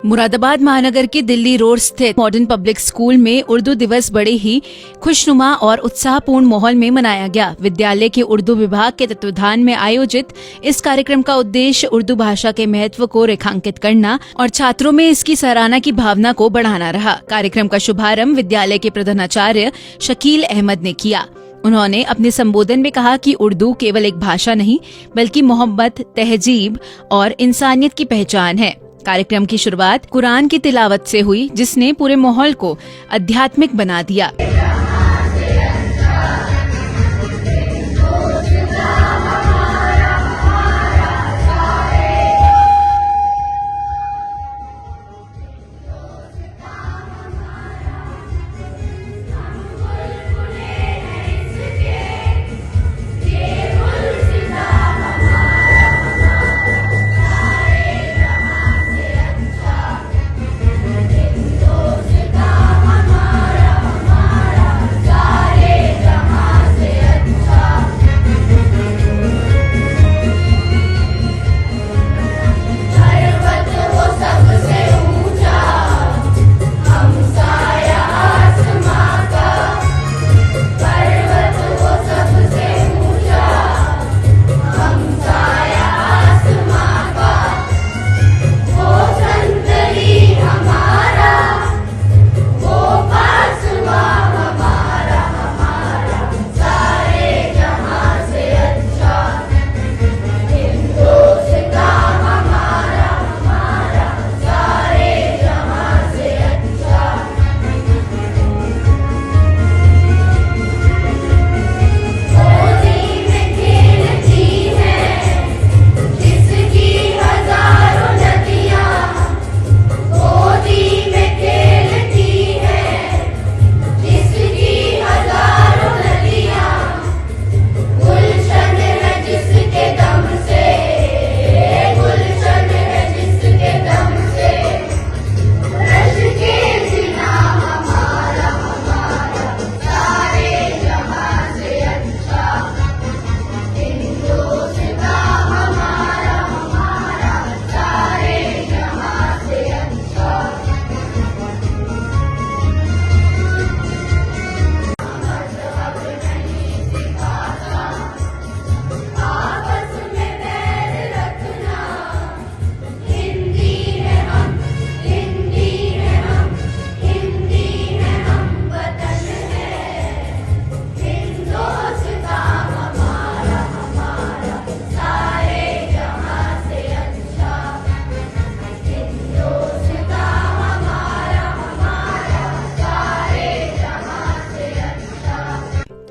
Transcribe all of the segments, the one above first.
मुरादाबाद महानगर के दिल्ली रोड स्थित मॉडर्न पब्लिक स्कूल में उर्दू दिवस बड़े ही खुशनुमा और उत्साहपूर्ण माहौल में मनाया गया। विद्यालय के उर्दू विभाग के तत्वाधान में आयोजित इस कार्यक्रम का उद्देश्य उर्दू भाषा के महत्व को रेखांकित करना और छात्रों में इसकी सराहना की भावना को बढ़ाना रहा। कार्यक्रम का शुभारंभ विद्यालय के प्रधानाचार्य शकील अहमद ने किया। उन्होंने अपने संबोधन में कहा कि उर्दू केवल एक भाषा नहीं बल्कि मोहब्बत, तहजीब और इंसानियत की पहचान है। कार्यक्रम की शुरुआत कुरान की तिलावत से हुई, जिसने पूरे माहौल को आध्यात्मिक बना दिया।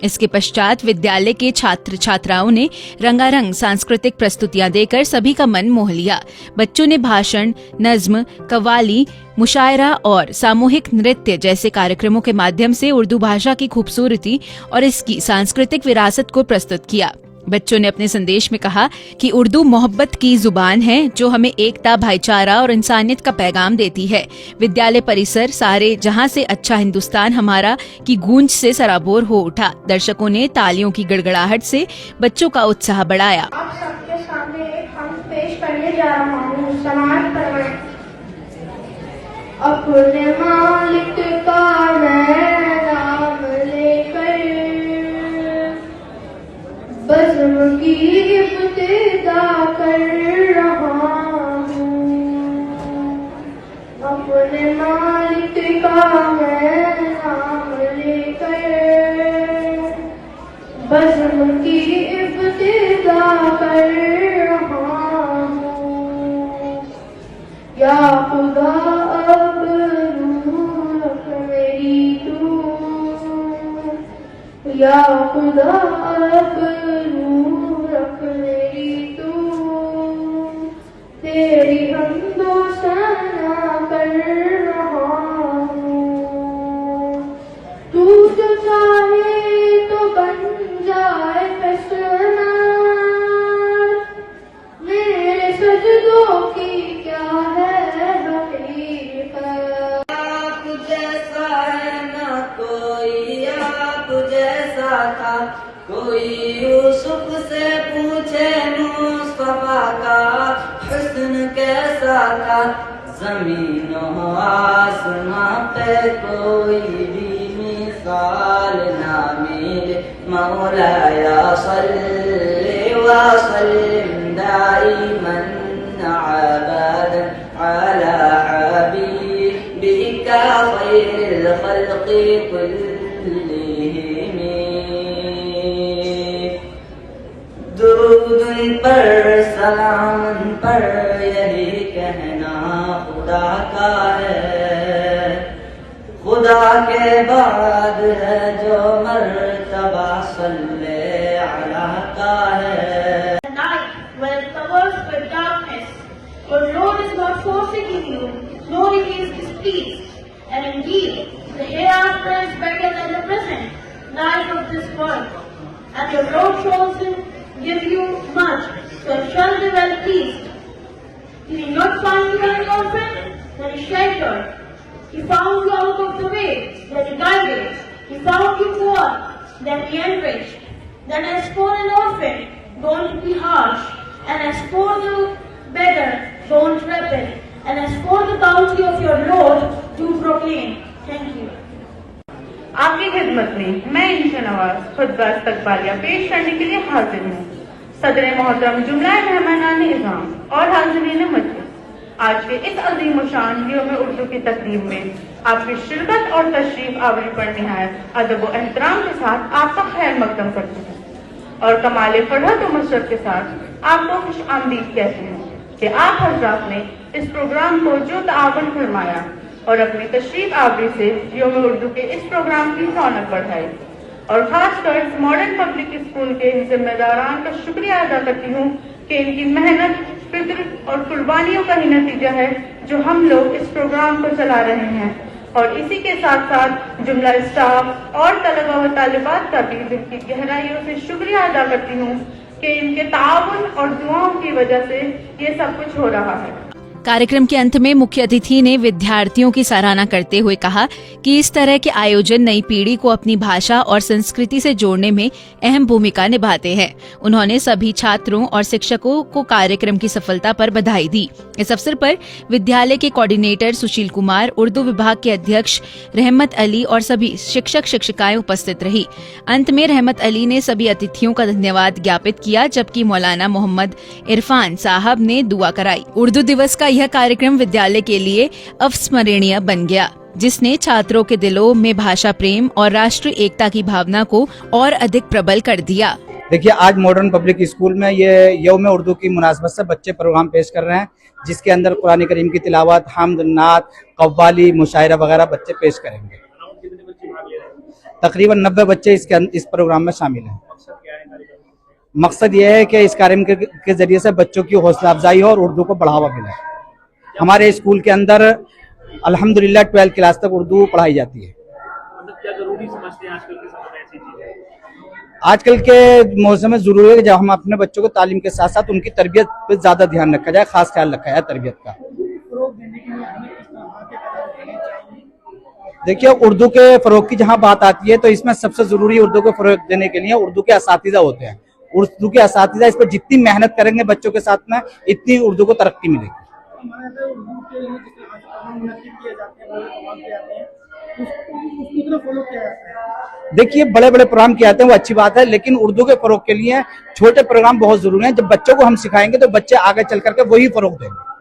इसके पश्चात विद्यालय के छात्र छात्राओं ने रंगारंग सांस्कृतिक प्रस्तुतियां देकर सभी का मन मोह लिया। बच्चों ने भाषण, नज्म, कव्वाली, मुशायरा और सामूहिक नृत्य जैसे कार्यक्रमों के माध्यम से उर्दू भाषा की खूबसूरती और इसकी सांस्कृतिक विरासत को प्रस्तुत किया। बच्चों ने अपने संदेश में कहा कि उर्दू मोहब्बत की जुबान है जो हमें एकता, भाईचारा और इंसानियत का पैगाम देती है। विद्यालय परिसर सारे जहां से अच्छा हिंदुस्तान हमारा की गूंज से सराबोर हो उठा। दर्शकों ने तालियों की गड़गड़ाहट से बच्चों का उत्साह बढ़ाया। आप सबके सामने हम पेश करने जा रहा हूँ समाज परवान। अपने मालिक का मैं नाम लेकर बज़्म की इब्तिदा कर रहा हूँ। अपने मालिक का मैं नाम लेकर बज़्म की इब्तिदा कर रहा हूँ। या खुदा अब रूह रख मेरी तू, या खुदा अब रूह रख मेरी तू, तेरी हमदो सना कर रहा हूँ। तू जो चाहे तो बन जाए फैसला, मेरे सजदों की क्या है हकीकत। आप जैसा है ना कोई, आप जैसा था कोई, यूसुफ से पूछे मुस्तफा का हुस्न कैसा था। ज़मीनों आसमां पे कोई भी मिसाल ना मिले मौलाया सल्ली व सल्लिम दाइमन अबदन अला हबीबिका खैरिल खल्क़ि कुल्लिहिम। दुरूद पर सलाम पर यही कहना खुदा का है, खुदा के बाद है जो मर्तबा सल्ले अला का है। The night, when it covers with darkness, your Lord is not forsaking you, nor he is displeased. And indeed, the hereafter is better than the present life of this world. And your Lord shows him give you much, so you shall be well pleased. Did he not find you an orphan? Then he sheltered. He found you out of the way, then he guided. He found you poor, then he enriched. Then as for an orphan, don't be harsh. And as for the beggar, don't rebel. And as for the bounty of your Lord, do proclaim. Thank you. आपकी खिदमत में मैं इंशा नवाज खुतबा इस्तकबालिया पेश करने के लिए हाजिर हूँ। सदर मोहतरम जुमला मेहमानान इज़ाम और हाज़िरीन मजलिस, आज के इस अजीम शान यौम उर्दू की तकरीब में आपकी शिरकत और तशरीफ आवरी पर निहायत अदब व एहतराम के साथ आपका खैर मकदम करते हैं और कमाल फरहत व मसरत के साथ आपको खुश आमदीद कहते हैं कि आप हजरात ने इस प्रोग्राम को जो तावन फरमाया और अपनी तशरीफ आवरी से यौम उर्दू के इस प्रोग्राम की रौनक बढ़ाई और खासकर इस मॉडर्न पब्लिक स्कूल के जिम्मेदारान का शुक्रिया अदा करती हूँ कि इनकी मेहनत, फिक्र और कुर्बानियों का ही नतीजा है जो हम लोग इस प्रोग्राम को चला रहे हैं। और इसी के साथ साथ जुमला स्टाफ और तलबा व तालिबात का भी दिल की गहराइयों से शुक्रिया अदा करती हूँ कि इनके ताउन और दुआओं की वजह से ये सब कुछ हो रहा है। कार्यक्रम के अंत में मुख्य अतिथि ने विद्यार्थियों की सराहना करते हुए कहा कि इस तरह के आयोजन नई पीढ़ी को अपनी भाषा और संस्कृति से जोड़ने में अहम भूमिका निभाते हैं। उन्होंने सभी छात्रों और शिक्षकों को कार्यक्रम की सफलता पर बधाई दी। इस अवसर पर विद्यालय के कोऑर्डिनेटर सुशील कुमार, उर्दू विभाग के अध्यक्ष रहमत अली और सभी शिक्षक शिक्षिकाएं उपस्थित रही। अंत में रहमत अली ने सभी अतिथियों का धन्यवाद ज्ञापित किया, जबकि मौलाना मोहम्मद इरफान साहब ने दुआ कराई। उर्दू दिवस का यह कार्यक्रम विद्यालय के लिए अविस्मरणीय बन गया, जिसने छात्रों के दिलों में भाषा प्रेम और राष्ट्रीय एकता की भावना को और अधिक प्रबल कर दिया। देखिए, आज मॉडर्न पब्लिक स्कूल में ये यौम उर्दू की मुनासबत से बच्चे प्रोग्राम पेश कर रहे हैं, जिसके अंदर कुरान करीम की तिलावत, हम्द, नात, कव्वाली, मुशायरा वगैरह बच्चे पेश करेंगे। तकरीबन 90 बच्चे इस प्रोग्राम में शामिल हैं। मकसद ये है कि इस कार्यक्रम के जरिए से बच्चों की हौसला अफजाई हो और उर्दू को बढ़ावा मिले। हमारे स्कूल के अंदर अल्हम्दुलिल्लाह 12वीं क्लास तक उर्दू पढ़ाई जाती है। मतलब क्या जरूरी समझते हैं आजकल के समय में ऐसी चीजें? आजकल के मौसम में जरूरी है कि जब हम अपने बच्चों को तालीम के साथ साथ उनकी तरबियत पे ज्यादा ध्यान रखा जाए, खास ख्याल रखा जाए तरबियत का। देखिए, उर्दू के फरोग की जहाँ बात आती है तो इसमें सबसे जरूरी उर्दू को फरोग देने के लिए उर्दू के असातिज़ा होते हैं। उर्दू के असातिज़ा इस पर जितनी मेहनत करेंगे बच्चों के साथ में, इतनी उर्दू को तरक्की मिलेगी। देखिए, बड़े बड़े प्रोग्राम किए जाते हैं, वो अच्छी बात है, लेकिन उर्दू के फरोग के लिए छोटे प्रोग्राम बहुत जरूरी हैं। जब बच्चों को हम सिखाएंगे तो बच्चे आगे चल करके वही फरोग देंगे।